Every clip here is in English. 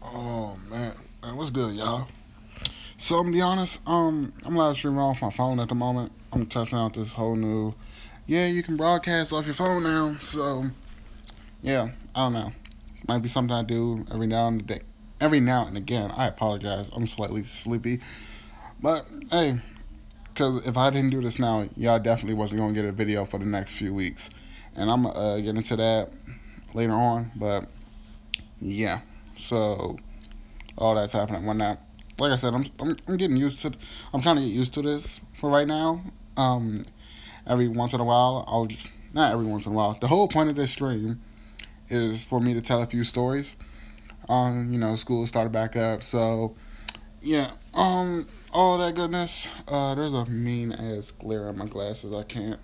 Oh man, what's good, y'all? So I'm gonna be honest, I'm live streaming off my phone at the moment. I'm testing out this whole new, yeah, you can broadcast off your phone now. So yeah, I don't know. Might be something I do every now and again. Every now and again. I apologize. I'm slightly sleepy, but hey, because if I didn't do this now, y'all definitely wasn't gonna get a video for the next few weeks, and I'm get into that later on. But yeah, so all that's happening when that. Like I said, I'm getting used to. I'm trying to get used to this for right now. Um, every once in a while, I'll just not every once in a while. The whole point of this stream is for me to tell a few stories. School started back up, so yeah. All that goodness. There's a mean ass glare in my glasses. I can't.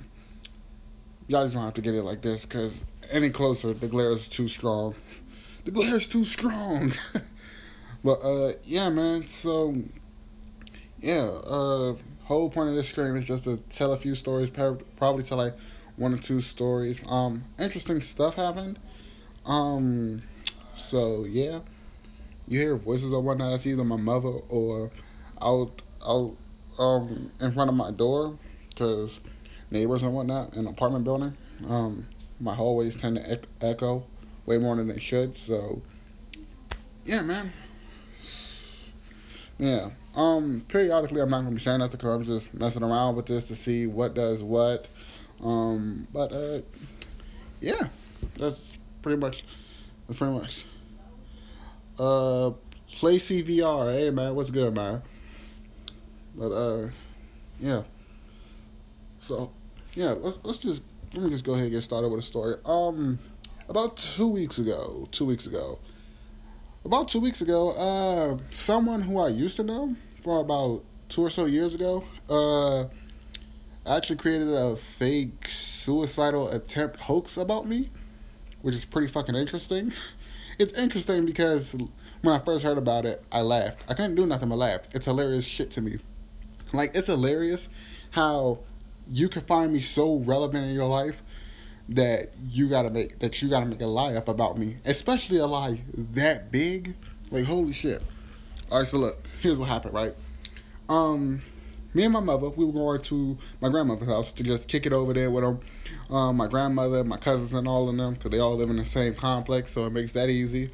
Y'all just don't have to get it like this, cause any closer, the glare is too strong. The glare is too strong. But yeah, man. So yeah, whole point of this stream is just to tell a few stories. Probably tell like one or two stories. Interesting stuff happened. Um, so yeah, you hear voices or whatnot. It's either my mother or out in front of my door, cause neighbors and whatnot in an apartment building. My hallways tend to echo way more than they should. So yeah, man. Yeah. Periodically, I'm not gonna be saying that because I'm just messing around with this to see what does what. But yeah, that's pretty much. That's pretty much. Uh, Play CVR. Hey man, what's good, man? But yeah. So yeah, let me just go ahead and get started with a story. About 2 weeks ago, someone who I used to know for about 2 or so years ago, actually created a fake suicidal attempt hoax about me, which is pretty fucking interesting. It's interesting because when I first heard about it, I laughed. I couldn't do nothing but laugh. It's hilarious shit to me. Like, it's hilarious how you can find me so relevant in your life that you gotta make a lie up about me, especially a lie that big. Like, holy shit. All right, so look, here's what happened, right? Um, Me and my mother, we were going to my grandmother's house to just kick it over there with them. My grandmother, my cousins, and all of them, because they all live in the same complex, so it makes that easy.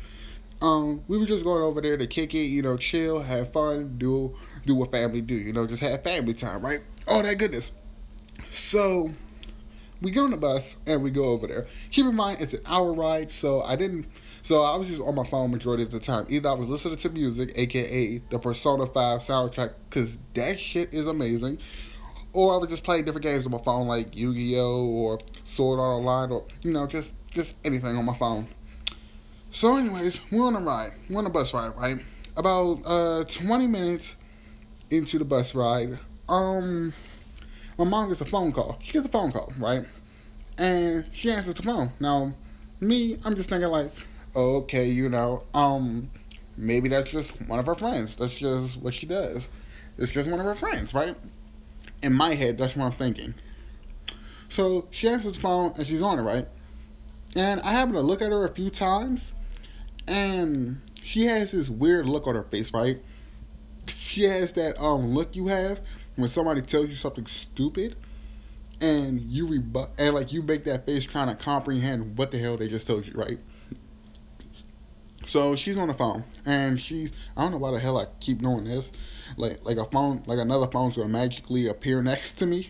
We were just going over there to kick it, chill, have fun, do what family do, just have family time, right? All that goodness. So we get on the bus and we go over there. Keep in mind it's an hour ride, so I was just on my phone majority of the time. Either I was listening to music, aka the Persona 5 soundtrack, cause that shit is amazing, or I was just playing different games on my phone like Yu-Gi-Oh or Sword Art Online, or just anything on my phone. So anyways, we're on a ride. We're on a bus ride, right? About 20 minutes into the bus ride, my mom gets a phone call. She gets a phone call, right? And she answers the phone. Now, me, I'm just thinking like, okay, maybe that's just one of her friends. That's just what she does. It's just one of her friends, right? In my head, that's what I'm thinking. So she answers the phone and she's on it, right? And I happen to look at her a few times, and she has this weird look on her face, right? She has that look you have when somebody tells you something stupid and you rebut, and like you make that face trying to comprehend what the hell they just told you, right? So she's on the phone and I don't know why the hell I keep doing this. Like a phone, like another phone's gonna magically appear next to me.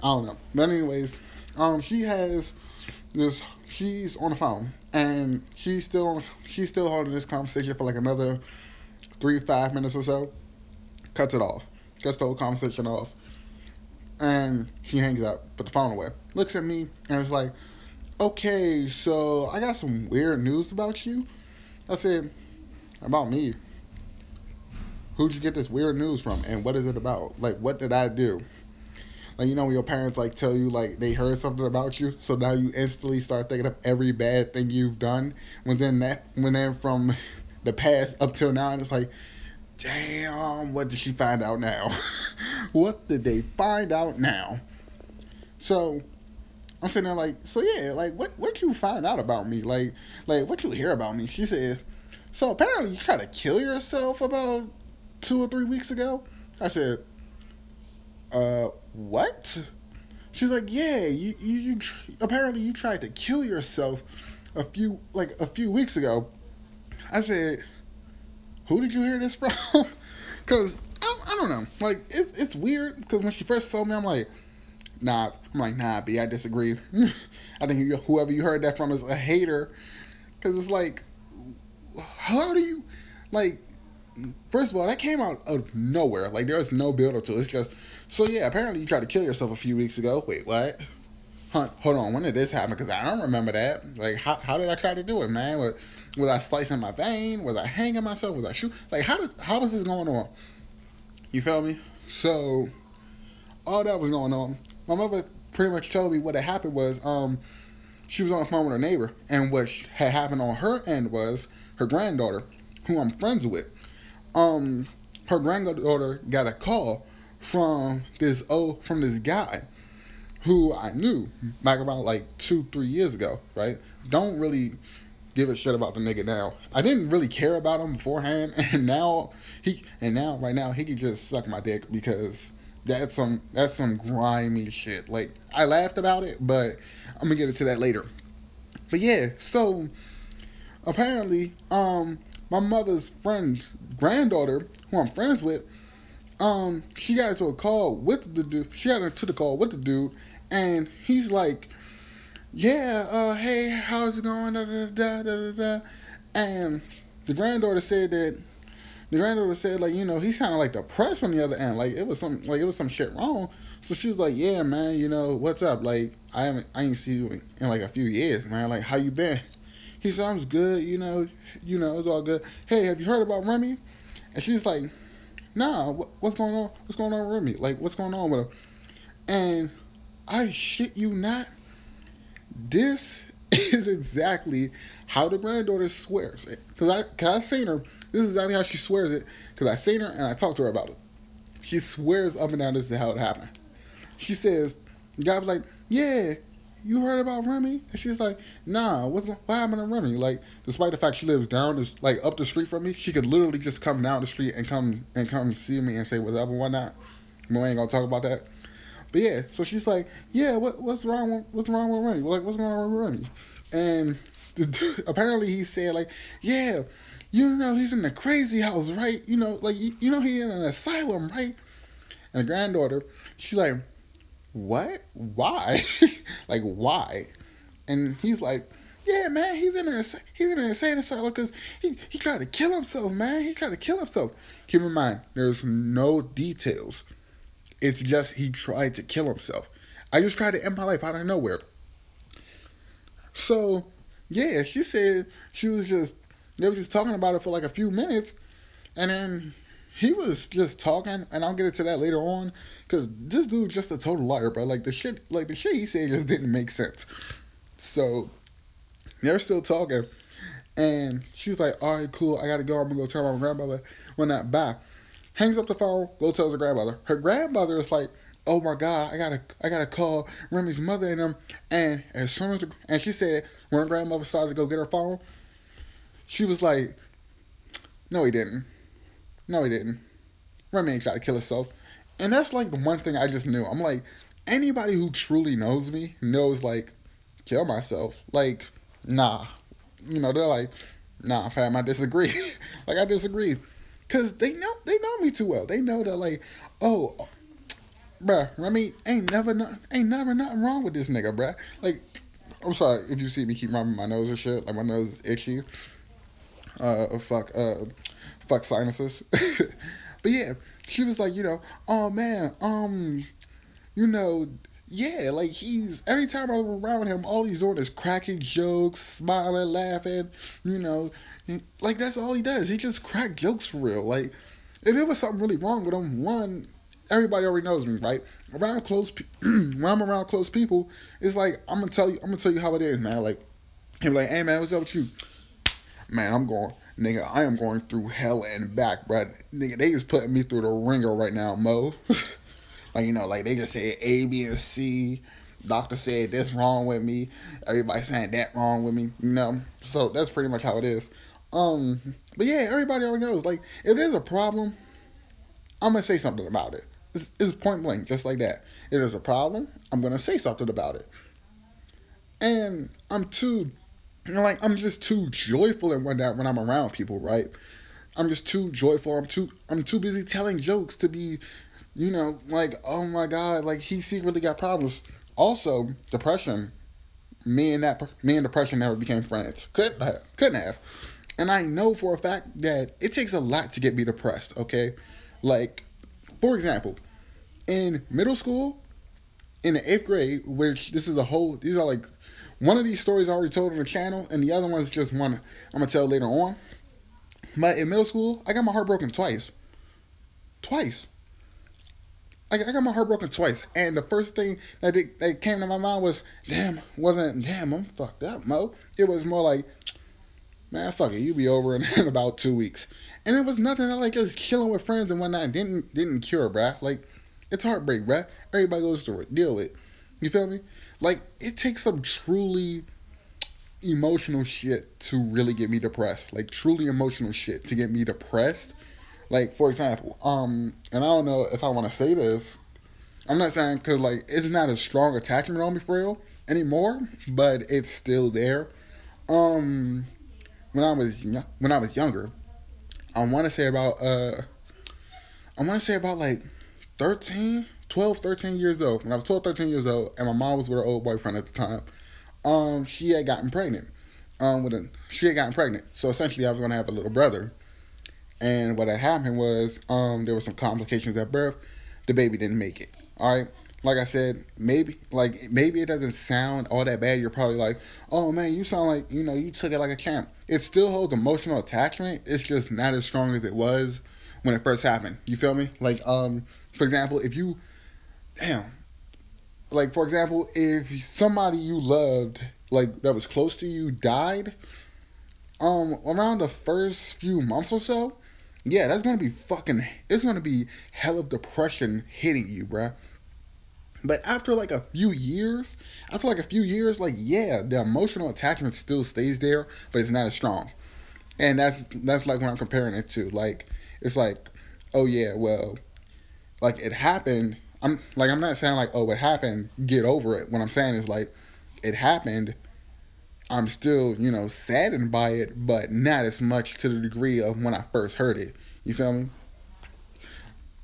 I don't know. But anyways, she has this she's on the phone and she's still holding this conversation for like another 3-5 minutes or so. Cuts it off. Cuts the whole conversation off. And she hangs up, put the phone away. Looks at me and it's like, okay, so I got some weird news about you. I said, about me? Who'd you get this weird news from? And what is it about? Like, what did I do? Like, when your parents like tell you like they heard something about you, so now you instantly start thinking of every bad thing you've done. When then from the past up till now, and it's like, damn, what did she find out now? What did they find out now? So I'm sitting there like, so yeah, like what you find out about me? Like what you hear about me? She said, So apparently you tried to kill yourself about 2 or 3 weeks ago. I said, what? She's like, yeah, apparently you tried to kill yourself a few weeks ago. I said, who did you hear this from? Because I don't know. Like, it's weird because when she first told me, I'm like, nah, B, I disagree. I think whoever you heard that from is a hater. Because it's like, how do you, like, first of all, that came out of nowhere. Like, there was no build up to it. It's just, so yeah, apparently you tried to kill yourself a few weeks ago. Wait, what? Huh, hold on, when did this happen? Because I don't remember that. Like, how did I try to do it, man? Was I slicing my vein? Was I hanging myself? Was I shoot? Like, how was this going on? You feel me? So, all that was going on. My mother pretty much told me what had happened was, she was on the phone with her neighbor, and what had happened on her end was her granddaughter, who I'm friends with, her granddaughter got a call from this guy who I knew back about like 2-3 years ago, right? Don't really give a shit about the nigga now. I didn't really care about him beforehand, and right now he can just suck my dick because that's some grimy shit. Like, I laughed about it, but I'm gonna get into that later. But yeah, so apparently, my mother's friend's granddaughter, who I'm friends with, she got into a call with the dude. She got into the call with the dude, and he's like, yeah, hey, how's it going? Da, da, da, da, da, da. And the granddaughter said, like, you know, he sounded like depressed on the other end. Like, it was some shit wrong. So she was like, yeah, man, you know, what's up? Like, I ain't seen you in like a few years, man. Like, how you been? He sounds good, you know, it's all good. Hey, have you heard about Remy? And she's like, nah, what's going on? What's going on with Remy? Like, what's going on with her? And I shit you not, this is exactly how the granddaughter swears it. Cause I seen her. This is exactly how she swears it. Cause I seen her and I talked to her about it. She swears up and down this is how it happened. She says, the guy was like, yeah, you heard about Remy? And she's like, nah, what happened to Remy? Like, despite the fact she lives up the street from me, she could literally just come down the street and come see me and say what's up and whatnot. We ain't gonna talk about that. But yeah, so she's like, yeah, what's wrong with Remy? Like, what's going on with Remy? And apparently he said, like, yeah, you know, he's in the crazy house, right? You know, like, you know, he's in an asylum, right? And the granddaughter, she's like, what? Why? Like, why? And he's like, yeah, man, he's in an insane asylum because he tried to kill himself, man. He tried to kill himself. Keep in mind, there's no details. It's just he tried to kill himself. I just tried to end my life out of nowhere. So, yeah, she said they were just talking about it for like a few minutes, and then he was just talking, and I'll get into that later on, because this dude's just a total liar, bro. Like, the shit he said just didn't make sense. So, they're still talking, and she's like, all right, cool, I gotta go, I'm gonna go tell my grandmother when that back. Hangs up the phone, go tells her grandmother. Her grandmother is like, oh my God, I gotta call Remy's mother and them. And as soon as she said when her grandmother started to go get her phone, she was like, no he didn't. Remy ain't try to kill herself. And that's like the one thing I just knew. I'm like, anybody who truly knows me knows, like, kill myself. Like, nah. You know, they're like, nah, fam, I disagree. Like, I disagree. Because they know me too well. They know that, like, oh, bruh, Remy, ain't never nothing wrong with this nigga, bruh. Like, I'm sorry if you see me keep rubbing my nose and shit. Like, my nose is itchy. Fuck sinuses. But yeah, she was like, you know, oh man, you know, yeah, like every time I'm around him, all he's doing is cracking jokes, smiling, laughing, you know, like that's all he does. He just crack jokes for real. Like, if there was something really wrong with him, one, everybody already knows me, right? When I'm around close people, it's like I'm gonna tell you how it is, man. Like, he'll be like, hey man, what's up with you? Man, I am going through hell and back, bruh. Nigga, they just putting me through the ringer right now, Mo. Like, you know, like they just said A, B, and C. Doctor said this wrong with me. Everybody saying that wrong with me, you know. So that's pretty much how it is. But yeah, everybody already knows. Like, if there's a problem, I'm gonna say something about it. It's point blank, just like that. If there's a problem, I'm gonna say something about it. And I'm just too joyful and whatnot when I'm around people, right? I'm just too joyful. I'm too busy telling jokes to be, like, oh my god, like he secretly got problems. Also, depression. Me and depression never became friends. Couldn't have. And I know for a fact that it takes a lot to get me depressed. Okay, like, for example, in middle school, in the 8th grade, which these are like, one of these stories I already told on the channel, and the other one's just one I'm gonna tell later on. But in middle school, I got my heart broken twice. Twice. I got my heart broken twice, and the first thing that came to my mind was, damn, I'm fucked up, Mo. It was more like, man, fuck it, you be over in about 2 weeks. And it was nothing that, like, just chilling with friends and whatnot didn't cure, bruh. Like, it's heartbreak, bruh. Everybody goes through it. Deal with it. You feel me? Like, it takes some truly emotional shit to really get me depressed. Like, truly emotional shit to get me depressed. Like, for example, and I don't know if I want to say this. I'm not saying because, like, it's not a strong attachment on me for real anymore, but it's still there. When I was younger, I want to say about like 13 years old. When I was 12, 13 years old, and my mom was with her old boyfriend at the time. She had gotten pregnant. So essentially, I was gonna have a little brother. And what had happened was, there were some complications at birth. The baby didn't make it. All right. Like I said, maybe it doesn't sound all that bad. You're probably like, oh man, you sound like, you took it like a champ. It still holds emotional attachment. It's just not as strong as it was when it first happened. You feel me? Like, for example, if somebody you loved, like, that was close to you died, around the first few months or so, yeah, it's gonna be hell of depression hitting you, bruh. But after like a few years, like, yeah, the emotional attachment still stays there, but it's not as strong. And that's like when I'm comparing it to, like, it's like, oh yeah, well, like, it happened. I'm not saying like, oh, it happened, get over it. What I'm saying is, like, it happened. I'm still, saddened by it, but not as much to the degree of when I first heard it. You feel me?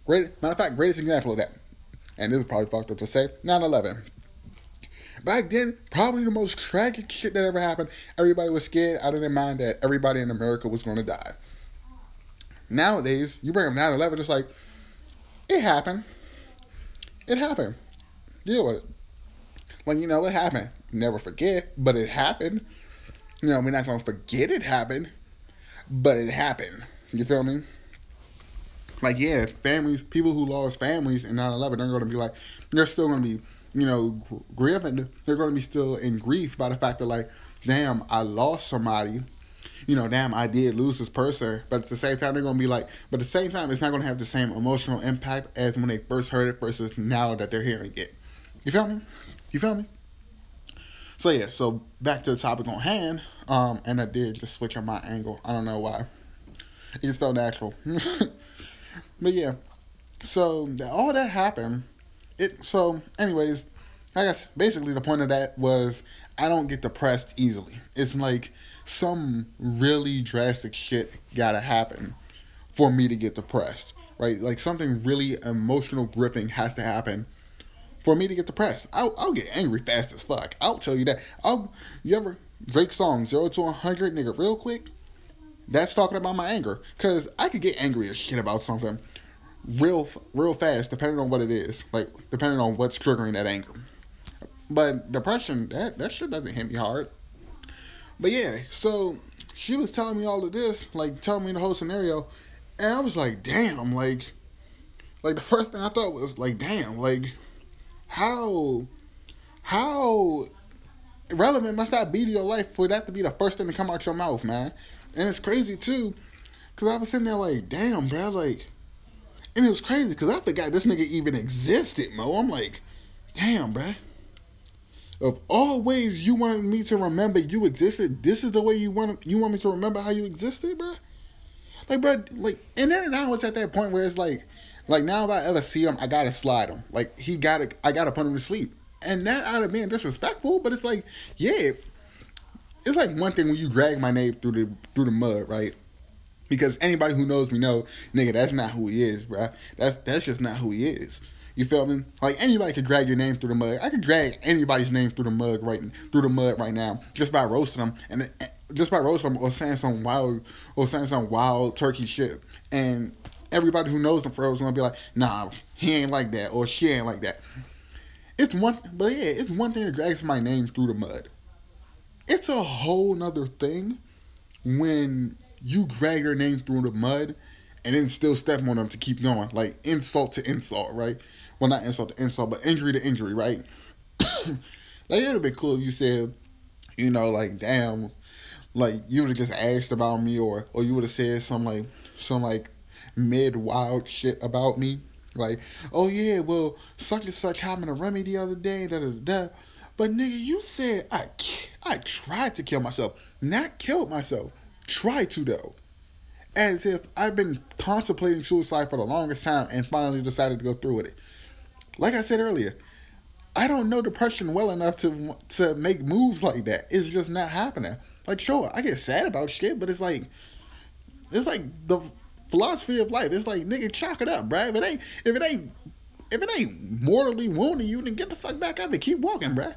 Matter of fact, greatest example of that, and this is probably fucked up to say, 9/11. Back then, probably the most tragic shit that ever happened. Everybody was scared out of their mind that everybody in America was going to die. Nowadays, you bring up 9/11, it's like, it happened. It happened. Deal with it. Like, it happened. Never forget, but it happened. We're not going to forget it happened, but it happened. You feel me? Like, yeah, people who lost families in 9/11, they're going to be like, they're still going to be, grieving. They're going to be still in grief by the fact that, like, damn, I lost somebody. Damn, I did lose this person. But at the same time, they're going to be like, but at the same time, it's not going to have the same emotional impact as when they first heard it versus now that they're hearing it. You feel me? So yeah, so back to the topic on hand, and I did just switch up my angle. I don't know why. It just felt natural. But yeah, so all that happened. So anyways, I guess basically the point of that was I don't get depressed easily. It's like some really drastic shit gotta happen for me to get depressed, right? Like something really emotional gripping has to happen for me to get depressed. I'll get angry fast as fuck. I'll tell you that. You ever Drake song 0 to 100, nigga, real quick? That's talking about my anger, cause I could get angry as shit about something real fast, depending on what it is, like depending on what's triggering that anger. But depression, that shit doesn't hit me hard. But yeah, so she was telling me all of this, like telling me the whole scenario, and I was like, damn, like the first thing I thought was like, damn, like how relevant must that be to your life for that to be the first thing to come out your mouth, man? And it's crazy too, cause I was sitting there like, damn, bro, like, and it was crazy cause I forgot this nigga even existed, Mo. I'm like, damn, bro. Of all ways you wanted me to remember you existed, this is the way you want me to remember how you existed, bro. Like, bro, like, and then now it's at that point where it's like now if I ever see him, I gotta slide him. Like I gotta put him to sleep, and that out of being disrespectful. But it's like, yeah, it's like one thing when you drag my name through the mud, right? Because anybody who knows me know, nigga, that's not who he is, bro. That's just not who he is. You feel me? Like anybody could drag your name through the mud. I could drag anybody's name through the mud right now, just by roasting them or saying some wild turkey shit. And everybody who knows them for is gonna be like, nah, he ain't like that or she ain't like that. It's one thing to drag my name through the mud. It's a whole nother thing when you drag your name through the mud and then still step on them to keep going. Like insult to insult, right? Well, not insult to insult, but injury to injury, right? Like, it would have been cool if you said, you know, like, damn, like, you would have just asked about me or you would have said some mid-wild shit about me. Like, oh, yeah, well, such and such happened to Remy the other day, da-da-da-da. But, nigga, you said I tried to kill myself. Not killed myself. Tried to, though. As if I've been contemplating suicide for the longest time and finally decided to go through with it. Like I said earlier, I don't know depression well enough to make moves like that. It's just not happening. Like, sure, I get sad about shit, but it's like the philosophy of life. It's like, nigga, chalk it up, bruh. If it ain't mortally wounding you, then get the fuck back up and keep walking, bruh.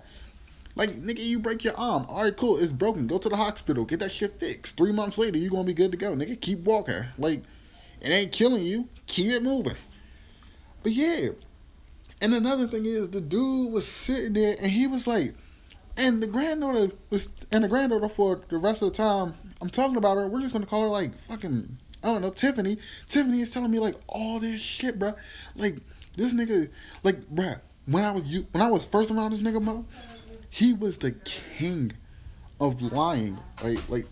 Like, nigga, you break your arm. All right, cool, it's broken. Go to the hospital. Get that shit fixed. 3 months later, you gonna be good to go. Nigga, keep walking. Like, it ain't killing you. Keep it moving. But yeah. And another thing is, the dude was sitting there, and he was like, and the granddaughter for the rest of the time I'm talking about her, we're just gonna call her like fucking, I don't know, Tiffany. Tiffany is telling me like all this shit, bruh. Like, this nigga, like, bruh, when I was first around this nigga, Mo, he was the king of lying, right? Like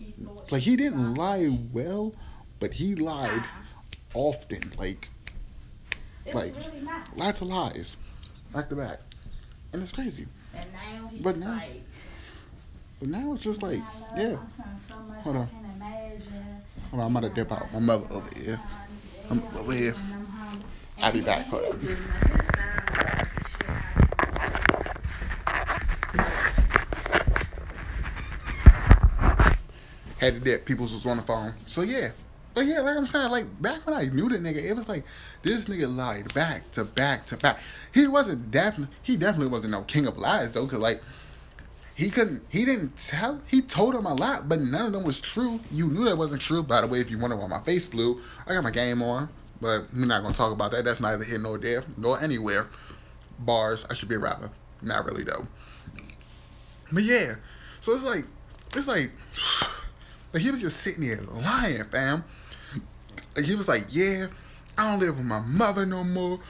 he didn't lie well, but he lied often, like lots of lies, back to back, and it's crazy. And now he's but now it's just like, yeah. Hold on, I'm about to dip out. My mother over here. I'm over here. I'll be back. Hold on. Had to dip. Peoples was on the phone. So yeah. But yeah, like I'm saying, like back when I knew the nigga, it was like this nigga lied back to back to back. He definitely wasn't no king of lies though, cause like he told him a lot, but none of them was true. You knew that wasn't true. By the way, if you wonder why my face blue, I got my game on, but we're not gonna talk about that. That's neither here nor there, nor anywhere. Bars, I should be a rapper. Not really though. But yeah. So it's like he was just sitting there lying, fam. Like, he was like, yeah, I don't live with my mother no more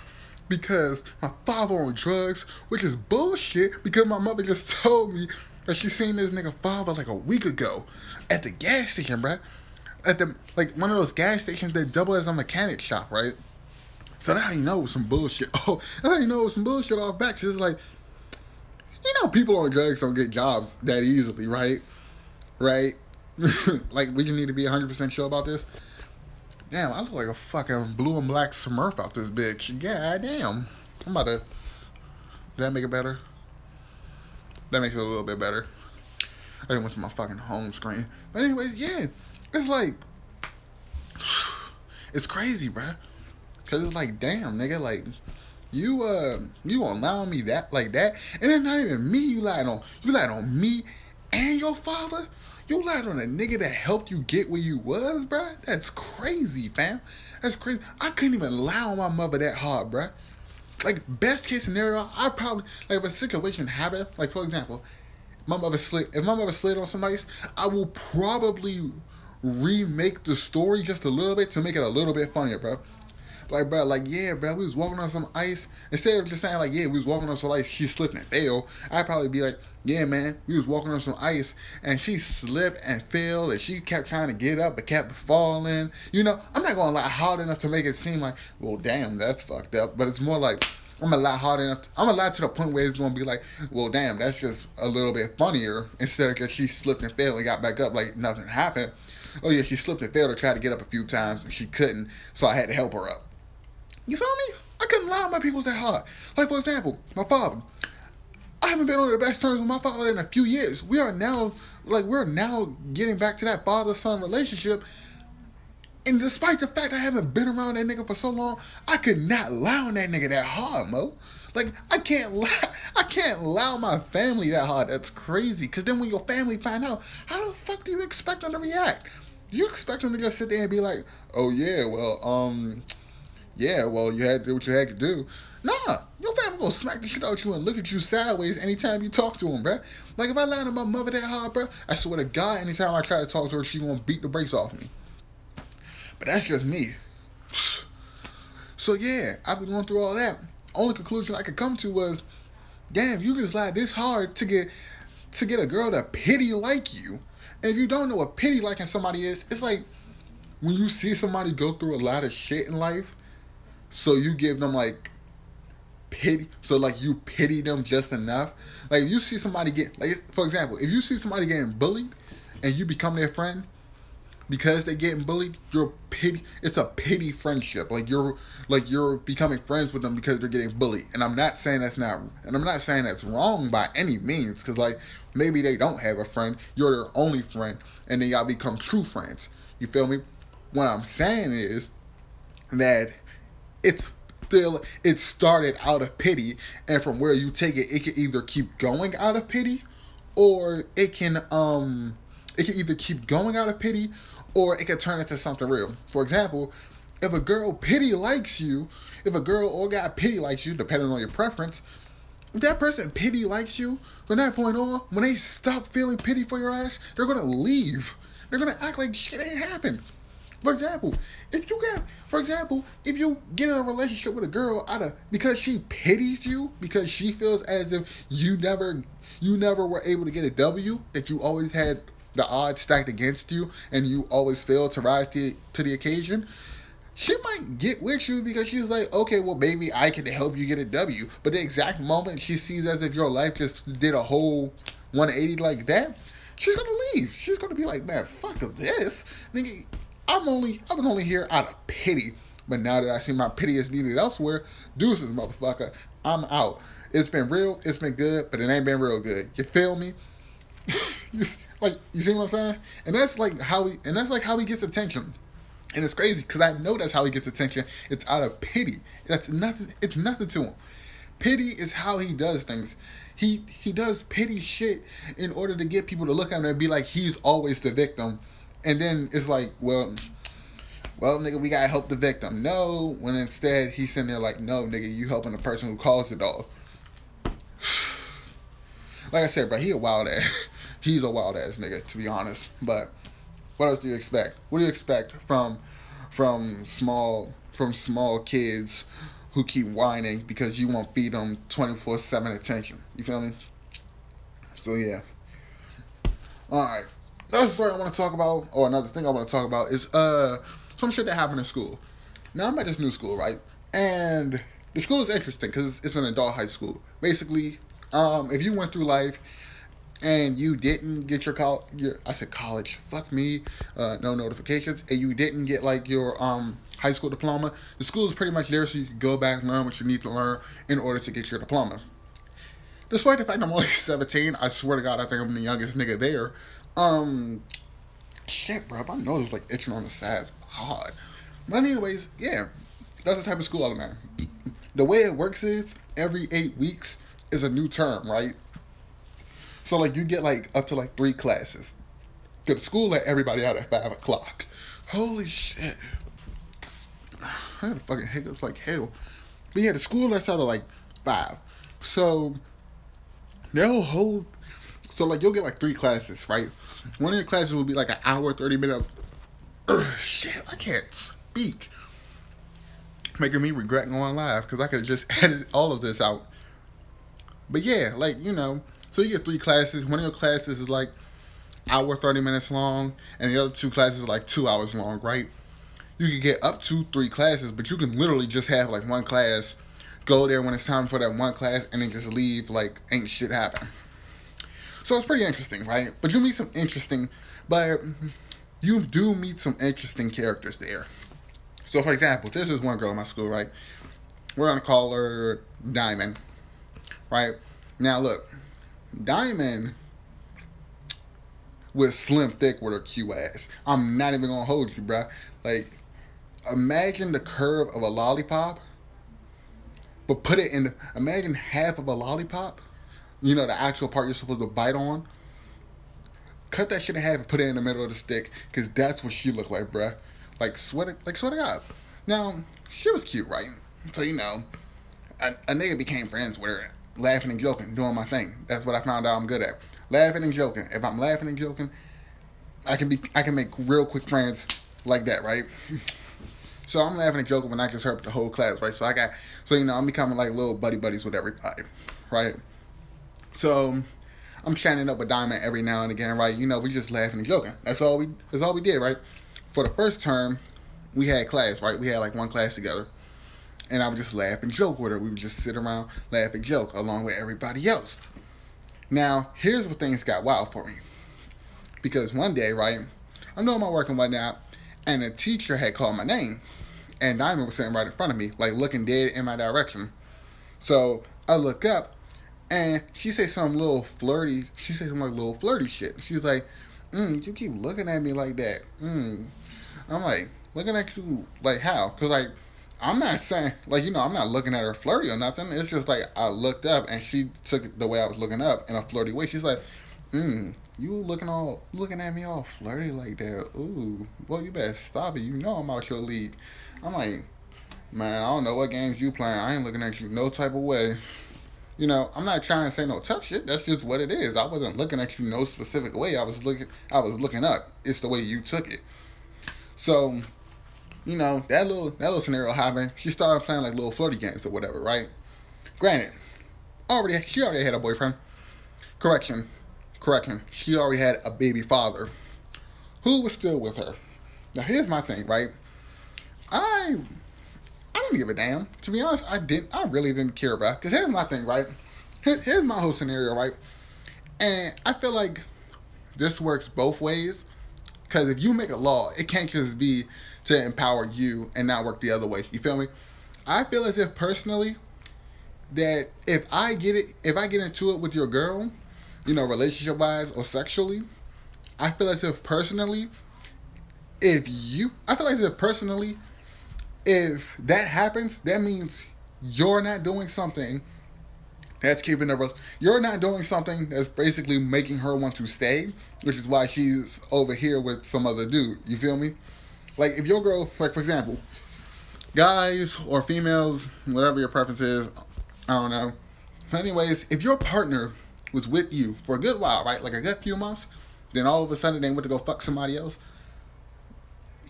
because my father on drugs, which is bullshit because my mother just told me that she seen this nigga father like a week ago at the gas station, bruh. At the, like, one of those gas stations that double as a mechanic shop, right? So that's how you know it was some bullshit. Oh, that's how you know it was some bullshit off back. Cause it's like, you know, people on drugs don't get jobs that easily, right? Right? Like, we just need to be 100% sure about this. Damn, I look like a fucking blue and black Smurf out this bitch. God damn. I'm about to... Did that make it better? That makes it a little bit better. I didn't went to my fucking home screen. But anyways, yeah. It's like... It's crazy, bruh. Because it's like, damn, nigga, like... You allow me that, like that? And then not even me you lied on. You lied on me and your father? You lied on a nigga that helped you get where you was, bruh? That's crazy, fam. That's crazy. I couldn't even lie on my mother that hard, bruh. Like, best case scenario, I probably, like, if a situation happened, like, for example, if my mother slid on some ice, I will probably remake the story just a little bit to make it a little bit funnier, bruh. Like, bro, like, yeah, bro, we was walking on some ice. Instead of just saying, like, yeah, we was walking on some ice, she slipped and fell, I'd probably be like, yeah, man, we was walking on some ice, and she slipped and fell, and she kept trying to get up, but kept falling. You know, I'm not going to lie hard enough to make it seem like, well, damn, that's fucked up. But it's more like, I'm gonna lie hard enough. I'm gonna lie to the point where it's gonna be like, well, damn, that's just a little bit funnier instead of because she slipped and fell and got back up like nothing happened. Oh yeah, she slipped and failed to try to get up a few times and she couldn't, so I had to help her up. You feel me? I couldn't lie on my people that hard. Like for example, my father. I haven't been on the best terms with my father in a few years. We're now getting back to that father-son relationship. And despite the fact I haven't been around that nigga for so long, I could not lie on that nigga that hard, Mo. Like, I can't lie on my family that hard. That's crazy. Because then when your family find out, how the fuck do you expect them to react? You expect them to just sit there and be like, oh yeah, well, you had to do what you had to do. Nah, your family gonna smack the shit out you and look at you sideways anytime you talk to them, bruh. Like, if I lie to my mother that hard, bruh, I swear to God, anytime I try to talk to her, she gonna beat the brakes off me. But that's just me. So yeah, after going through all that, only conclusion I could come to was, damn, you just lied this hard to get a girl to pity like you. And if you don't know what pity liking somebody is, it's like when you see somebody go through a lot of shit in life, so you give them like pity, so like you pity them just enough. Like if you see somebody get, like for example, if you see somebody getting bullied and you become their friend, because they're getting bullied, it's a pity friendship. Like you're becoming friends with them because they're getting bullied. And I'm not saying that's wrong by any means, because like maybe they don't have a friend, you're their only friend, and then y'all become true friends. You feel me? What I'm saying is that it started out of pity, and from where you take it, it can either keep going out of pity, or it can either keep going out of pity, or it could turn into something real. For example, if a girl or guy pity likes you, depending on your preference, if that person pity likes you, from that point on, when they stop feeling pity for your ass, they're gonna leave. They're gonna act like shit ain't happened. For example, if you get in a relationship with a girl because she pities you, because she feels as if you never were able to get a W, that you always had the odds stacked against you and you always failed to rise to the occasion, she might get with you because she's like, okay, well, maybe I can help you get a W. But the exact moment she sees as if your life just did a whole 180 like that, she's gonna leave. She's gonna be like, man, fuck this. Nigga, I was only here out of pity. But now that I see my pity is needed elsewhere, deuces, motherfucker, I'm out. It's been real, it's been good, but it ain't been real good. You feel me? You see what I'm saying? And that's how he gets attention. And it's crazy because I know that's how he gets attention. It's out of pity. It's nothing to him. Pity is how he does things. He does pity shit in order to get people to look at him and be like he's always the victim. And then it's like, well, nigga, we gotta help the victim. No, when instead he's sitting there like, no, nigga, you helping the person who caused it all. Like I said, bro, he's a wild ass nigga, to be honest. But what else do you expect? What do you expect from small kids who keep whining because you won't feed them 24/7 attention? You feel me? So yeah. All right. Another story I want to talk about, or another thing I want to talk about, is some shit that happened in school. Now I'm at this new school, right? And the school is interesting because it's an adult high school. Basically, if you went through life and you didn't get your college, fuck me, no notifications, and you didn't get like your high school diploma, the school is pretty much there so you can go back and learn what you need to learn in order to get your diploma. Despite the fact I'm only 17, I swear to God, I think I'm the youngest nigga there. Shit, bro, my nose is like itching on the sides hard. But anyways, yeah, that's the type of school I'm at. The way it works is every 8 weeks is a new term, right? So like you get like up to like 3 classes. Cause the school let everybody out at 5 o'clock. Holy shit. I had fucking hiccups like hell. But yeah, the school lets out at like 5. So you'll get like 3 classes, right? One of your classes will be like an hour, 30 minutes. Shit, I can't speak. Making me regret going live because I could have just edited all of this out. But yeah, like, you know, so you get 3 classes. One of your classes is like hour, 30 minutes long, and the other 2 classes are like 2 hours long, right? You can get up to 3 classes, but you can literally just have like one class go there when it's time for that one class and then just leave like ain't shit happen. So it's pretty interesting, right? But you do meet some interesting characters there. So for example, there's this one girl in my school, right? We're gonna call her Diamond, right? Now look, Diamond was slim thick with her cute ass. I'm not even gonna hold you, bruh. Like, imagine the curve of a lollipop, but imagine half of a lollipop, you know, the actual part you're supposed to bite on. Cut that shit in half and put it in the middle of the stick, because that's what she looked like, bruh. Like, swear to God. Now, she was cute, right? So, you know, a nigga became friends with her, laughing and joking, doing my thing. That's what I found out I'm good at. Laughing and joking. If I'm laughing and joking, I can make real quick friends like that, right? So I'm laughing and joking when I just heard the whole class, right? So you know, I'm becoming like little buddies with everybody, right? So I'm chatting up with Diamond every now and again, right? You know, we just laughing and joking. That's all we did, right? For the first term, we had class, right? We had like one class together. And I would just laugh and joke with her. We would just sit around, laugh and joke along with everybody else. Now, here's where things got wild for me. Because one day, right, I'm doing my work and whatnot, and a teacher had called my name. And Diamond was sitting right in front of me, like looking dead in my direction. So I look up, and she said some little flirty shit. She's like, you keep looking at me like that. I'm like, looking at you, like how? Because, like, I'm not saying, like, you know, I'm not looking at her flirty or nothing. It's just like I looked up and she took it the way I was looking up in a flirty way. She's like, you looking at me all flirty like that. Ooh, boy, you better stop it. You know I'm out your league. I'm like, man, I don't know what games you playing. I ain't looking at you no type of way. You know, I'm not trying to say no tough shit. That's just what it is. I wasn't looking at you no specific way. I was looking up. It's the way you took it. So, you know, that little scenario happened. She started playing like little flirty games or whatever, right? Granted, she already had a boyfriend. Correction. She already had a baby father who was still with her. Now here's my thing, right? I didn't give a damn. To be honest, I really didn't care about it. Because here's my thing, right? Here's my whole scenario, right? And I feel like this works both ways. Because if you make a law, it can't just be to empower you and not work the other way. You feel me? I feel as if personally that if I get into it with your girl, you know, relationship wise or sexually, I feel as if personally, if that happens, that means you're not doing something that's you're not doing something that's basically making her want to stay, which is why she's over here with some other dude. You feel me? Like, if your girl, like, for example, guys or females, whatever your preference is, I don't know. But anyways, if your partner was with you for a good while, right, like a good few months, then all of a sudden they went to go fuck somebody else,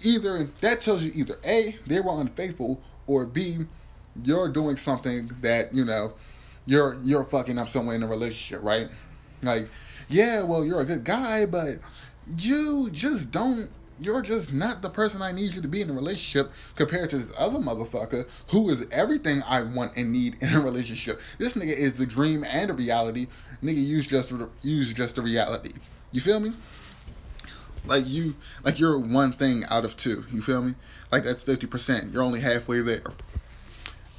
that tells you either A, they were unfaithful, or B, you're doing something that, you know, you're fucking up somewhere in a relationship, right? Like, yeah, well, you're a good guy, but you're just not the person I need you to be in a relationship compared to this other motherfucker who is everything I want and need in a relationship. This nigga is the dream and the reality. Nigga, use just the reality. You feel me? Like you're one thing out of two. You feel me? Like, that's 50%. You're only halfway there.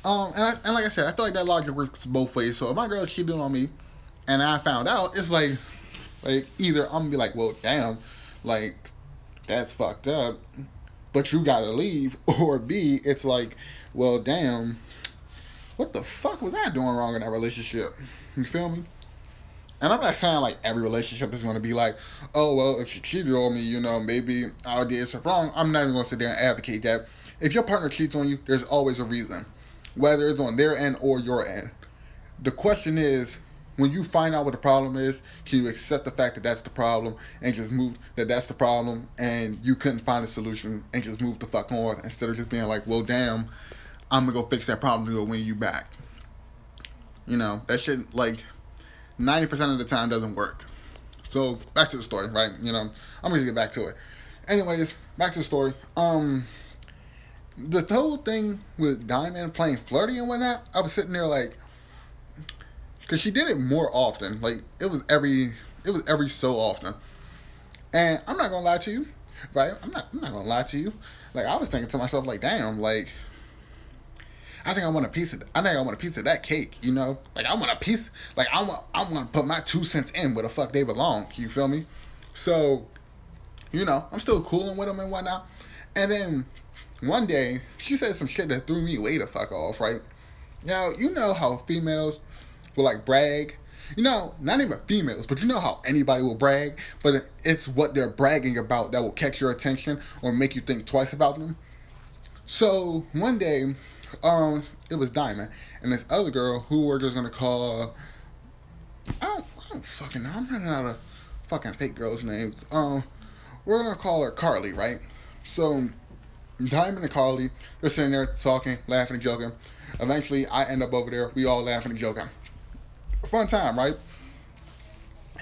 And like I said, I feel like that logic works both ways. So if my girl cheated on me and I found out, it's like either I'm gonna be like, well, damn, like, that's fucked up, but you gotta leave, or B, it's like, well, damn, what the fuck was I doing wrong in that relationship? You feel me? And I'm not saying like every relationship is gonna be like, oh, well, if she cheated on me, you know, maybe I did something wrong. I'm not even gonna sit there and advocate that. If your partner cheats on you, there's always a reason, whether it's on their end or your end. The question is, when you find out what the problem is, can you accept the fact that that's the problem and just that's the problem and you couldn't find a solution and just move the fuck on, instead of just being like, well, damn, I'm gonna go fix that problem to go win you back. You know, that shit, like, 90% of the time doesn't work. So, back to the story, right? You know, I'm gonna get back to it. Anyways, back to the story. the whole thing with Diamond playing flirty and whatnot, I was sitting there like, because she did it more often. Like it was every so often. And I'm not gonna lie to you, right? I'm not gonna lie to you. Like I was thinking to myself, like, damn, like I think I want a piece of. I think I want a piece of that cake. You know, like I want a piece. Like I want to put my 2 cents in where the fuck they belong. You feel me? So, you know, I'm still cooling with them and whatnot. And then one day she said some shit that threw me way the fuck off. Right now, you know how females will like brag. You know, not even females, but you know how anybody will brag, but it's what they're bragging about that will catch your attention or make you think twice about them. So one day, it was Diamond and this other girl who we're just gonna call. I don't fucking know. I'm running out of fucking fake girls' names. We're gonna call her Carly, right? So Diamond and Carly, they're sitting there talking, laughing and joking. Eventually, I end up over there. We all laughing and joking. Fun time, right?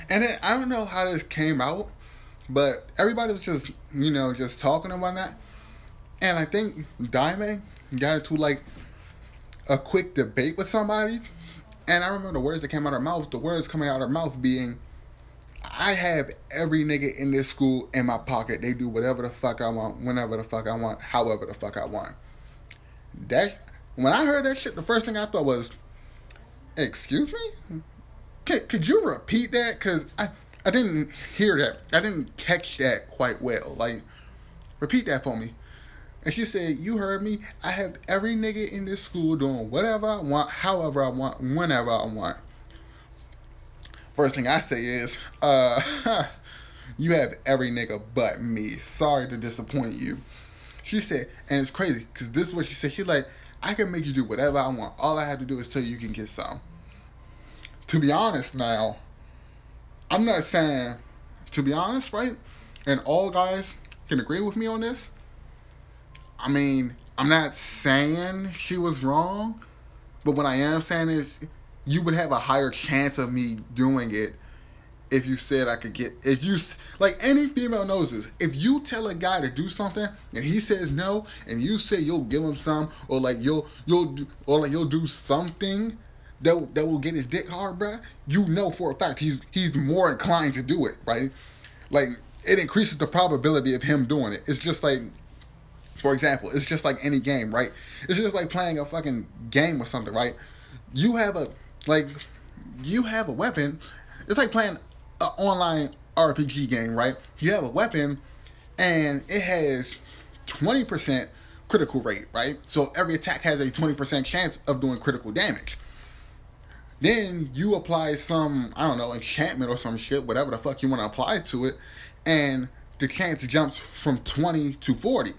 And then I don't know how this came out, but everybody was just, you know, just talking and whatnot. And I think Diamond got into like a quick debate with somebody. And I remember the words that came out of her mouth. The words coming out of her mouth being, I have every nigga in this school in my pocket. They do whatever the fuck I want, whenever the fuck I want, however the fuck I want. That, when I heard that shit, the first thing I thought was, excuse me? Could you repeat that? Because I didn't hear that. I didn't catch that quite well. Like, repeat that for me. And she said, you heard me. I have every nigga in this school doing whatever I want, however I want, whenever I want. First thing I say is, you have every nigga but me. Sorry to disappoint you. She said, and it's crazy, because this is what she said. She's like, I can make you do whatever I want. All I have to do is tell you can get some. To be honest now, I'm not saying, to be honest, right? And all guys can agree with me on this. I mean, I'm not saying she was wrong, but what I am saying is you would have a higher chance of me doing it if you said I could get, if you, like any female knows this, if you tell a guy to do something and he says no, and you say you'll give him some, or like you'll do something that will get his dick hard, bruh, you know for a fact he's more inclined to do it, right? Like, it increases the probability of him doing it. It's just like, for example, it's just like any game, right? It's just like playing a fucking game or something, right? You have a weapon. It's like playing an online RPG game, right? You have a weapon and it has 20% critical rate, right? So every attack has a 20% chance of doing critical damage. Then you apply some, I don't know, enchantment or some shit, whatever the fuck you want to apply to it, and the chance jumps from 20 to 40.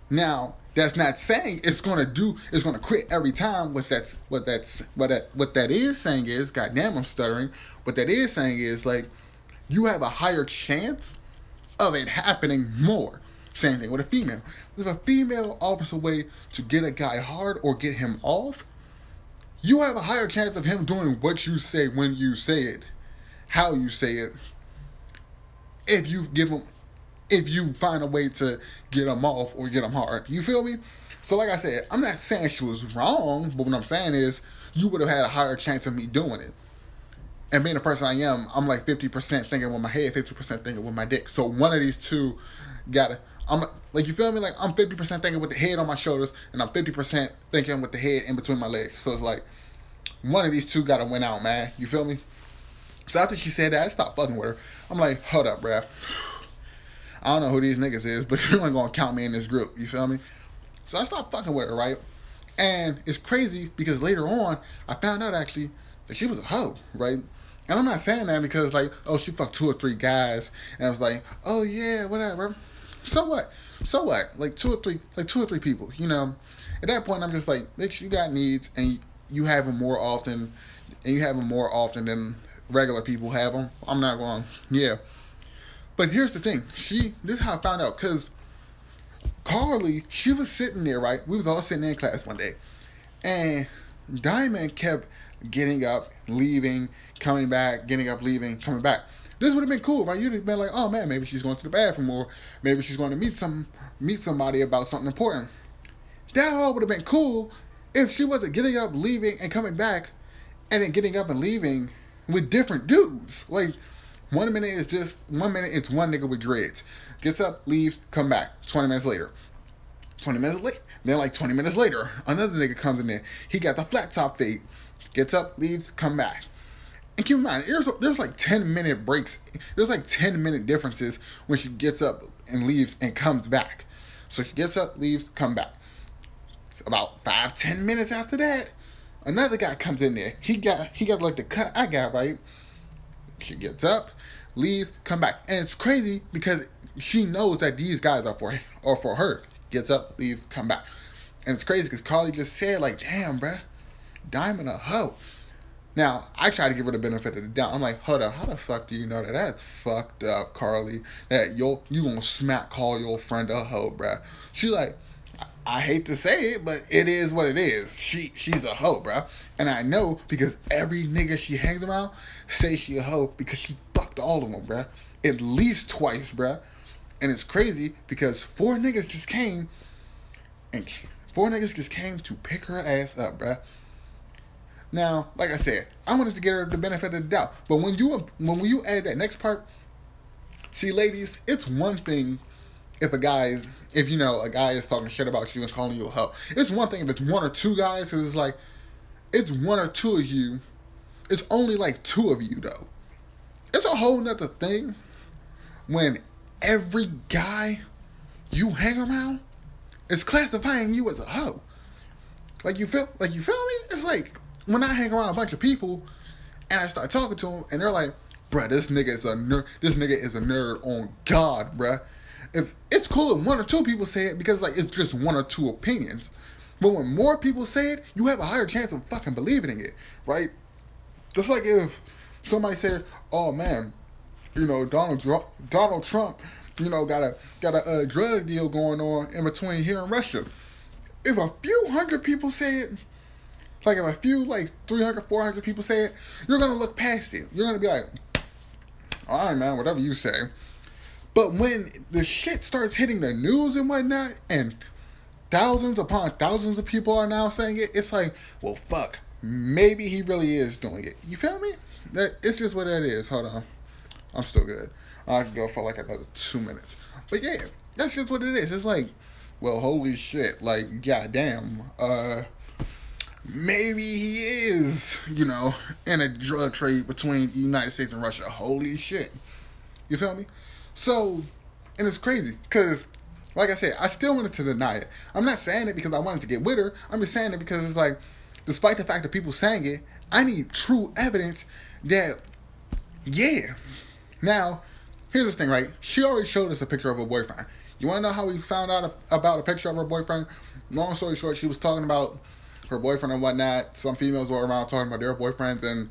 Now, that's not saying it's gonna crit every time. What that is saying is, goddamn, I'm stuttering. What that is saying is, like, you have a higher chance of it happening more. Same thing with a female. If a female offers a way to get a guy hard or get him off, you have a higher chance of him doing what you say when you say it, how you say it. If you find a way to get him off or get him hard. You feel me? So like I said, I'm not saying she was wrong, but what I'm saying is you would have had a higher chance of me doing it. And being the person I am, I'm like 50% thinking with my head, 50% thinking with my dick. So one of these two I'm like, you feel me? Like, I'm 50% thinking with the head on my shoulders, and I'm 50% thinking with the head in between my legs. So it's like, one of these two gotta win out, man. You feel me? So after she said that, I stopped fucking with her. I'm like, hold up, bruh. I don't know who these niggas is, but you ain't gonna count me in this group. You feel me? So I stopped fucking with her, right? And it's crazy because later on, I found out actually that she was a hoe, right? And I'm not saying that because, like, oh, she fucked 2 or 3 guys, and I was like, oh yeah, whatever. So what? So what? Like 2 or 3 people, you know? At that point, I'm just like, bitch, you got needs, and you have them more often, than regular people have them. I'm not going, yeah. But here's the thing. This is how I found out, because Carly, she was sitting there, right? We was all sitting in class one day, and Diamond kept getting up, leaving, coming back, getting up, leaving, coming back. This would have been cool, right? You'd have been like, oh man, maybe she's going to the bathroom, or maybe she's going to meet somebody about something important. That all would have been cool if she wasn't getting up, leaving, and coming back, and then getting up and leaving with different dudes. Like, one minute it's one nigga with dreads. Gets up, leaves, come back. 20 minutes later. 20 minutes later. Then like 20 minutes later, another nigga comes in there. He got the flat top fade. Gets up, leaves, come back. And keep in mind, there's like 10-minute breaks. There's like 10-minute differences when she gets up and leaves and comes back. So she gets up, leaves, come back. It's about 5-10 minutes after that, another guy comes in there. He got like the cut I got, right? She gets up, leaves, come back. And it's crazy because she knows that these guys are for her. Gets up, leaves, come back. And it's crazy because Carly just said, like, damn, bruh, Diamond a hoe. Now, I try to give her the benefit of the doubt. I'm like, hold up, how the fuck do you know that? That's fucked up, Carly. That you gonna call your friend a hoe, bruh. She like, I hate to say it, but it is what it is. She's a hoe, bruh. And I know because every nigga she hangs around say she a hoe because she fucked all of them, bruh. At least twice, bruh. And it's crazy because 4 niggas just came to pick her ass up, bruh. Now, like I said, I wanted to get her the benefit of the doubt. But when you add that next part, see, ladies, it's one thing if a guy is talking shit about you and calling you a hoe. It's one thing if it's 1 or 2 guys, because it's like, it's 1 or 2 of you. It's only like 2 of you, though. It's a whole nother thing when every guy you hang around is classifying you as a hoe. Like you feel me? It's like when I hang around a bunch of people and I start talking to them and they're like, bruh, this nigga is a nerd on God, bruh. If it's cool if 1 or 2 people say it because like it's just 1 or 2 opinions. But when more people say it, you have a higher chance of fucking believing it, right? Just like if somebody said, oh man, Donald Trump, got a drug deal going on in between here and Russia. If a few hundred people say it, like if a few, like 300, 400 people say it, you're going to look past it. You're going to be like, all right, man, whatever you say. But when the shit starts hitting the news and whatnot, and thousands upon thousands of people are now saying it, it's like, well, fuck, maybe he really is doing it. You feel me? It's just what that is. Hold on. I'm still good. I can go for like another 2 minutes. But yeah, that's just what it is. It's like, well, holy shit, like, goddamn, maybe he is, in a drug trade between the United States and Russia. Holy shit. You feel me? So, and it's crazy, because, like I said, I still wanted to deny it. I'm not saying it because I wanted to get with her. I'm just saying it because it's like, despite the fact that people saying it, I need true evidence that, yeah. Now, here's the thing, right? She already showed us a picture of her boyfriend. You want to know how we found out about a picture of her boyfriend? Long story short, she was talking about her boyfriend and whatnot. Some females were around talking about their boyfriends, and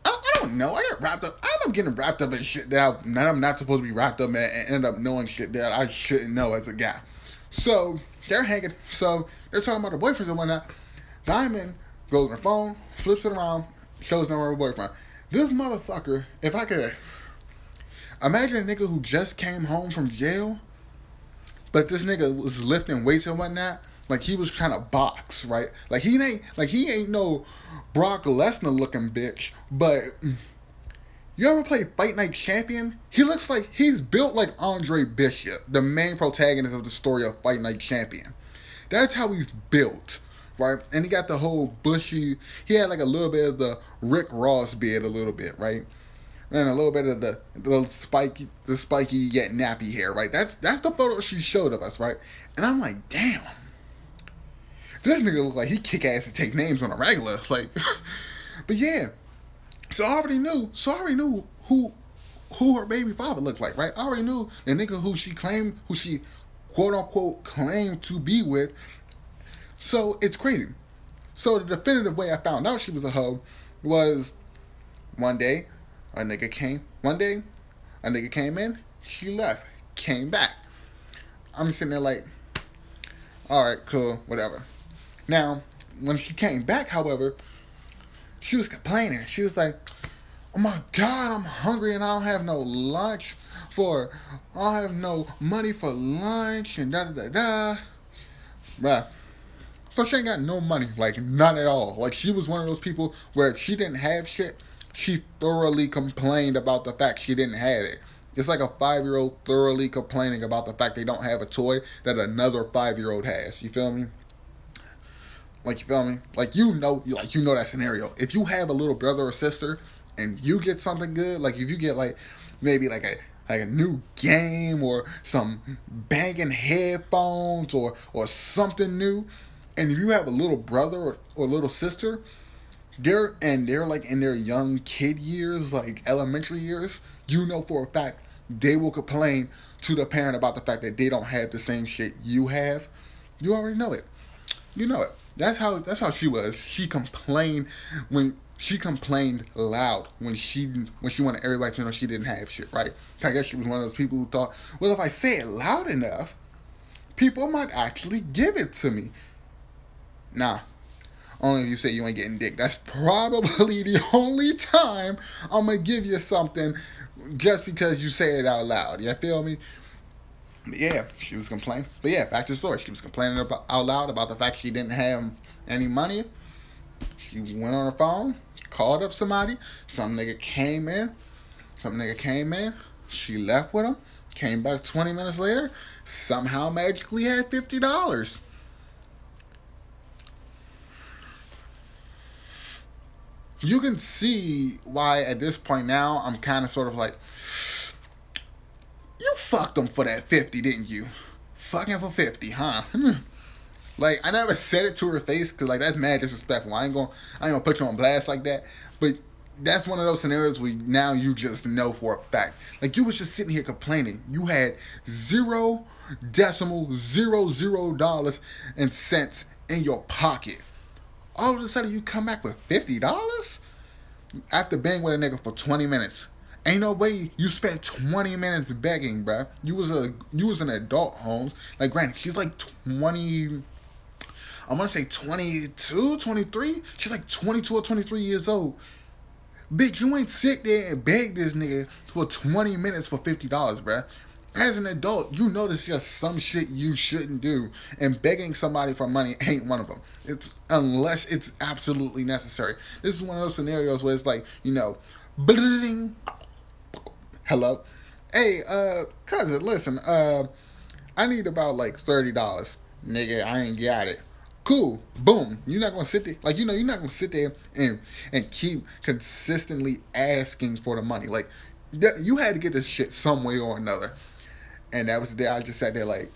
I don't know. I end up getting wrapped up in shit that I'm not supposed to be wrapped up in, and end up knowing shit that I shouldn't know as a guy. So they're hanging. So they're talking about their boyfriends and whatnot. Diamond goes on her phone, flips it around, shows the number of her boyfriend. This motherfucker, if I could imagine a nigga who just came home from jail, but this nigga was lifting weights and whatnot. Like he was trying to box, right? Like he ain't no Brock Lesnar looking bitch. But you ever play Fight Night Champion? He looks like he's built like Andre Bishop, the main protagonist of the story of Fight Night Champion. That's how he's built, right? And he got the whole bushy. He had like a little bit of the Rick Ross beard, a little bit, right? And a little bit of the spiky yet nappy hair, right? That's the photo she showed of us, right? And I'm like, damn. This nigga look like he kick ass and take names on a regular, like. But yeah, so I already knew who her baby father looked like, right? I already knew the nigga who she quote unquote claimed to be with. So it's crazy. So the definitive way I found out she was a hoe was one day a nigga came in, she left, came back. I'm sitting there like, all right, cool, whatever. Now, when she came back, however, she was complaining. She was like, oh my God, I'm hungry and I don't have no money for lunch and da-da-da-da. Bruh, So she ain't got no money, like none at all. Like she was one of those people where she didn't have shit. She thoroughly complained about the fact she didn't have it. It's like a 5-year-old thoroughly complaining about the fact they don't have a toy that another 5-year-old has. You feel me? Like, you feel me? Like you know that scenario. If you have a little brother or sister and you get something good, like if you get like maybe like a new game or some banging headphones or something new, and if you have a little brother or little sister, they're like in their young kid years, like elementary years, you know for a fact they will complain to the parent about the fact that they don't have the same shit you have. You already know it. You know it. That's how she was. She complained loud when she wanted everybody to know she didn't have shit, right? I guess she was one of those people who thought, well, if I say it loud enough, people might actually give it to me. Nah. Only if you say you ain't getting dick. That's probably the only time I'm going to give you something just because you say it out loud. You feel me? But yeah, she was complaining. But yeah, back to the story. She was complaining out loud about the fact she didn't have any money. She went on her phone, called up somebody. Some nigga came in. She left with him. Came back 20 minutes later. Somehow magically had $50. You can see why at this point now I'm kind of sort of like, you fucked him for that 50, didn't you? Fucking for 50, huh? Like, I never said it to her face because like that's mad disrespectful. I ain't gonna put you on blast like that. But that's one of those scenarios where now you just know for a fact. Like you was just sitting here complaining. You had $0.00 and cents in your pocket. All of a sudden you come back with $50 after being with a nigga for 20 minutes. Ain't no way you spent 20 minutes begging, bruh. You was an adult, Holmes. Like, granted, she's like 20. I want to say 22, 23. She's like 22 or 23 years old. Bitch, you ain't sit there and beg this nigga for 20 minutes for $50, bruh. As an adult, you know there's just some shit you shouldn't do. And begging somebody for money ain't one of them. Unless it's absolutely necessary. This is one of those scenarios where it's like, you know, bling. Hello? Hey, cousin, listen, I need about like $30. Nigga, I ain't got it. Cool. Boom. You're not gonna sit there, like, you know, you're not gonna sit there and keep consistently asking for the money. Like, you had to get this shit some way or another. And that was the day I just sat there like,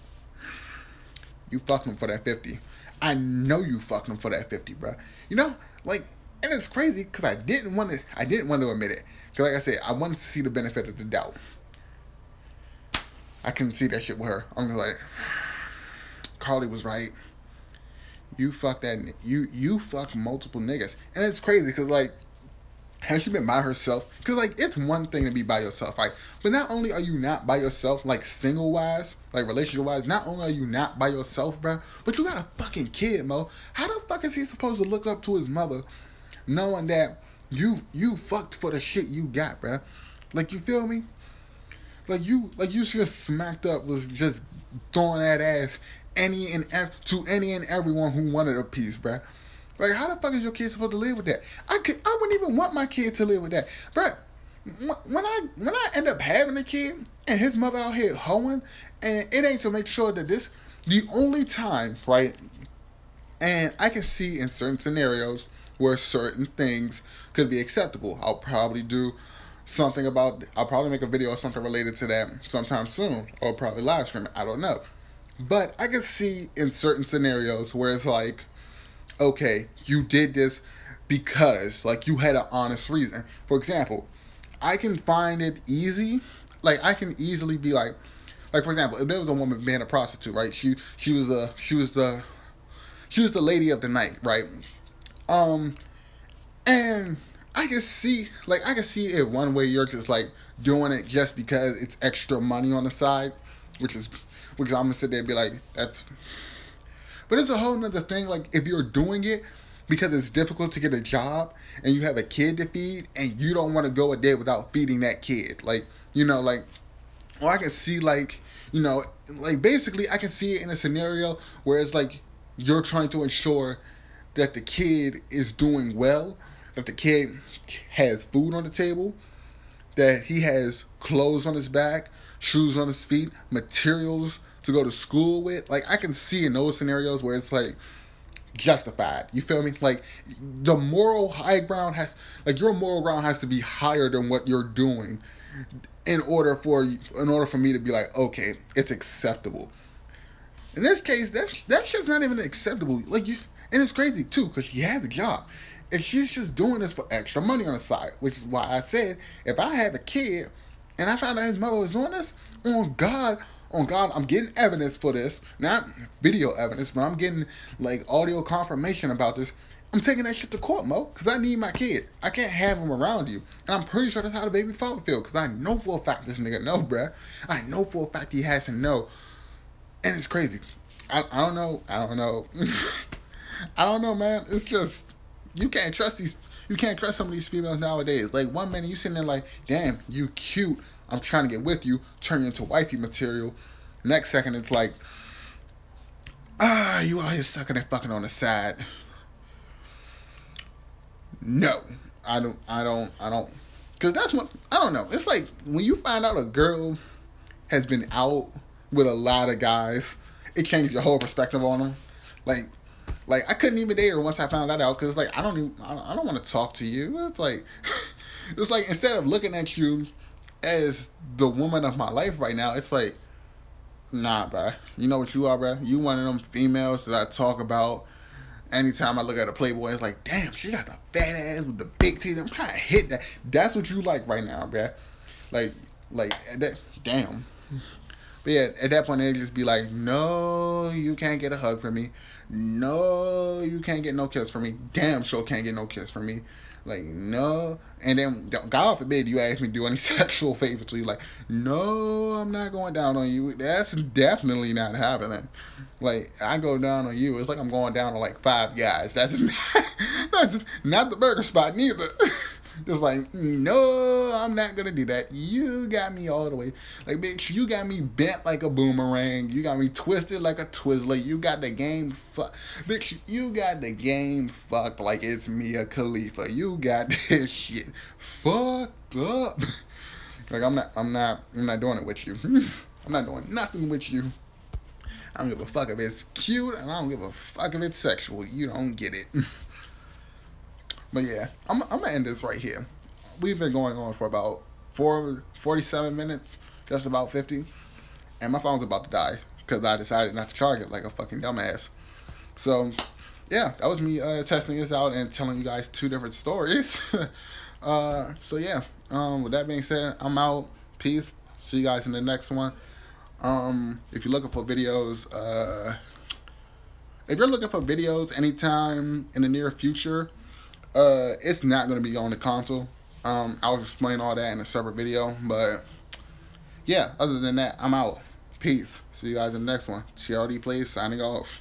you fucked him for that 50. I know you fucked him for that 50, bro. You know, like, and it's crazy because I didn't want to admit it. Because like I said, I wanted to see the benefit of the doubt. I couldn't see that shit with her. I'm just like, Carly was right. You fucked that. You fucked multiple niggas, and it's crazy because like, has she been by herself? Because like, it's one thing to be by yourself, right? But not only are you not by yourself, like single wise, like relationship wise, not only are you not by yourself, bro, but you got a fucking kid, Mo. How the fuck is he supposed to look up to his mother, knowing that you fucked for the shit you got, bro? Like, you feel me? Like you just smacked up, was just throwing that ass to any and everyone who wanted a piece, bruh. Like, how the fuck is your kid supposed to live with that? I wouldn't even want my kid to live with that, bruh. When I end up having a kid and his mother out here hoeing, and it ain't to make sure that the only time, right? And I can see in certain scenarios where certain things could be acceptable. I'll probably make a video or something related to that sometime soon, or probably live stream it. I don't know. But I can see in certain scenarios where it's like, okay, you did this because, like, you had an honest reason. For example, I can find it easy. Like, I can easily be like, for example, if there was a woman being a prostitute, right? She was the lady of the night, right? And I can see it one way you're just like doing it just because it's extra money on the side, which I'm gonna sit there and be like, but it's a whole nother thing. Like, if you're doing it because it's difficult to get a job and you have a kid to feed and you don't want to go a day without feeding that kid, like, you know, like, or I can see, like, you know, like, basically I can see it in a scenario where it's like you're trying to ensure that the kid is doing well, that the kid has food on the table, that he has clothes on his back, shoes on his feet, materials to go to school with. Like, I can see in those scenarios where it's like justified. You feel me? Like, the moral high ground has, like, your moral ground has to be higher than what you're doing in order for me to be like, okay, it's acceptable. In this case, that shit's not even acceptable. Like, you, and it's crazy too, because she has a job, and she's just doing this for extra money on the side. Which is why I said, if I had a kid and I found out his mother was doing this, on God, I'm getting evidence for this, not video evidence, but I'm getting like audio confirmation about this. I'm taking that shit to court, Mo, because I need my kid. I can't have him around you. And I'm pretty sure that's how the baby father feel, because I know for a fact this nigga know, bruh. I know for a fact he has to know. And it's crazy. I don't know. I don't know, man. It's just, you can't trust some of these females nowadays. Like, one minute you sitting there like, damn, you cute, I'm trying to get with you, turn you into wifey material. Next second it's like, you out here sucking and fucking on the side. No, I don't, because that's what, I don't know. It's like, when you find out a girl has been out with a lot of guys, it changes your whole perspective on them. Like I couldn't even date her once I found that out, because, like, I don't want to talk to you. It's like, instead of looking at you as the woman of my life right now, it's like, nah, bruh. You know what you are, bruh? You one of them females that I talk about. Anytime I look at a Playboy, it's like, damn, she got the fat ass with the big teeth. I'm trying to hit that. That's what you like right now, bruh. Like that. Damn. But yeah, at that point, they'd just be like, no, you can't get a hug from me. No, you can't get no kiss from me. Damn sure can't get no kiss from me. Like, no. And then, God forbid, you ask me to do any sexual favors to you. Like, no, I'm not going down on you. That's definitely not happening. Like, I go down on you, it's like I'm going down on like 5 guys. That's not the burger spot neither. Just like, no, I'm not gonna do that. You got me all the way. Like, bitch, you got me bent like a boomerang. You got me twisted like a Twizzler. You got the game fucked. Bitch, you got the game fucked like it's Mia Khalifa. You got this shit fucked up. Like, I'm not doing it with you. I'm not doing nothing with you. I don't give a fuck if it's cute, and I don't give a fuck if it's sexual. You don't get it. But yeah, I'm gonna end this right here. We've been going on for about 47 minutes, just about 50, and my phone's about to die because I decided not to charge it like a fucking dumbass. So yeah, that was me testing this out and telling you guys 2 different stories. So yeah, with that being said, I'm out. Peace. See you guys in the next one. If you're looking for videos, anytime in the near future, it's not going to be on the console. I'll explain all that in a separate video. But yeah, other than that, I'm out. Peace. See you guys in the next one. TRD Plays signing off.